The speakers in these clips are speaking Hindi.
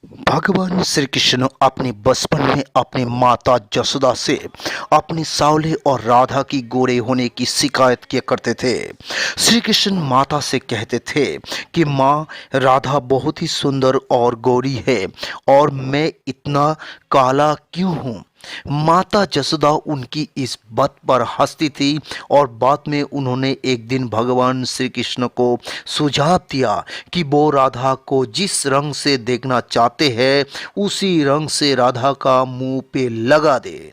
भगवान श्री कृष्ण अपने बचपन में अपनी माता जसोदा से अपने सावले और राधा की गोरे होने की शिकायत किया करते थे। श्री कृष्ण माता से कहते थे कि माँ, राधा बहुत ही सुंदर और गोरी है और मैं इतना काला क्यों हूँ। माता जसोदा उनकी इस बात पर हंसती थी और बाद में उन्होंने एक दिन भगवान श्री कृष्ण को सुझाव दिया कि वो राधा को जिस रंग से देखना चाहते हैं उसी रंग से राधा का मुंह पे लगा दे।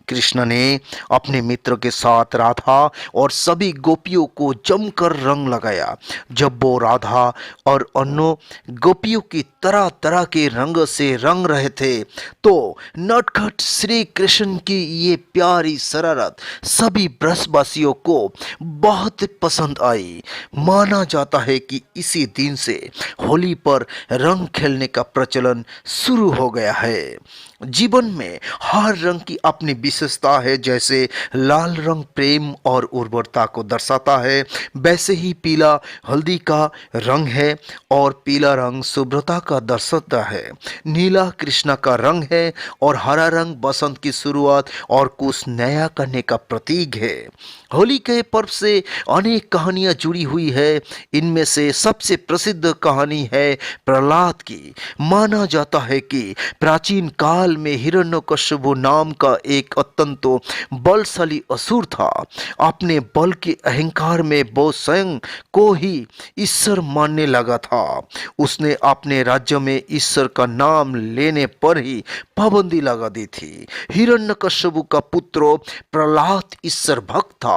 कृष्ण ने अपने मित्र के साथ राधा और सभी गोपियों को जमकर रंग लगाया। जब वो राधा और अन्य गोपियों की तरह तरह के रंग से रंग रहे थे तो नटखट श्री कृष्ण की ये प्यारी शरारत सभी ब्रजवासियों को बहुत पसंद आई। माना जाता है कि इसी दिन से होली पर रंग खेलने का प्रचलन शुरू हो गया है। जीवन में हर रंग की अपनी विशेषता है। जैसे लाल रंग प्रेम और उर्वरता को दर्शाता है, वैसे ही पीला हल्दी का रंग है और पीला रंग शुभ्रता का दर्शाता है। नीला कृष्णा का रंग है और हरा रंग बसंत की शुरुआत और कुछ नया करने का प्रतीक है। होली के पर्व से अनेक कहानियां जुड़ी हुई है। इनमें से सबसे प्रसिद्ध कहानी है प्रहलाद की। माना जाता है कि प्राचीन काल में हिरण्यकश्यप नाम का एक अत्यंत बलशाली असुर था। अपने बल के अहंकार में वो स्वयं को ही ईश्वर मानने लगा था। उसने अपने राज्य में ईश्वर का नाम लेने पर ही पाबंदी लगा दी थी। हिरण्यकश्यप का पुत्र प्रहलाद ईश्वर भक्त था।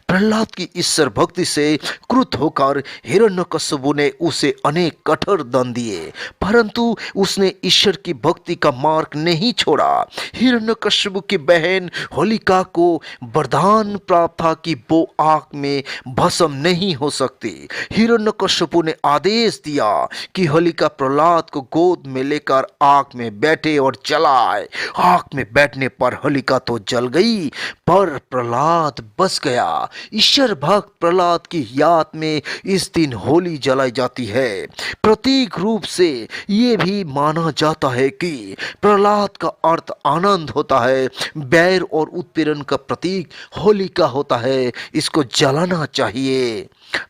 प्रहलाद की ईश्वर भक्ति से क्रुद्ध होकर हिरण्यकश्यप ने उसे अनेक कठोर दंड दिए, परंतु उसने ईश्वर की भक्ति का मार्ग नहीं छोड़ा। हिरण्यकश्यप की बहन होलिका को वरदान प्राप्त था कि वो आग में भस्म नहीं हो सकती। हिरण्यकश्यप ने आदेश दिया कि होलिका प्रहलाद को गोद में लेकर आग में बैठे और जलाए। आग में बैठने पर होलिका तो जल गई पर प्रहलाद बच गया। ईश्वर भक्त प्रहलाद की याद में इस दिन होली जलाई जाती है। प्रतीक रूप से ये भी माना जाता है कि प्रहलाद का अर्थ आनंद होता है। बैर और उत्पीड़न का प्रतीक होलिका होता है, इसको जलाना चाहिए।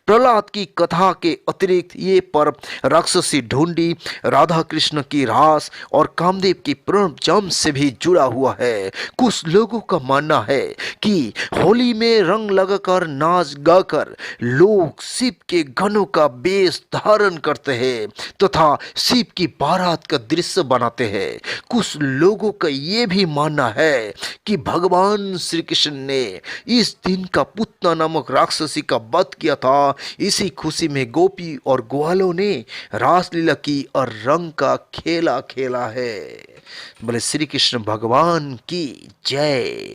प्रहलाद की कथा के अतिरिक्त ये पर्व राक्षसी ढूंढी, राधा कृष्ण की रास और कामदेव की पुनर्जन्म से भी जुड़ा हुआ है। कुछ लोगों का मानना है कि होली में रंग लगाकर नाच गाकर लोग शिव के गणों का वेश धारण करते हैं तथा शिव की बारात का दृश्य बनाते हैं। कुछ लोगों का ये भी मानना है कि भगवान श्री कृष्ण ने इस दिन का पुतना नामक राक्षसी का वध किया था। इसी खुशी में गोपी और ग्वालों ने रासलीला की और रंग का खेला खेला है। बोले श्री कृष्ण भगवान की जय।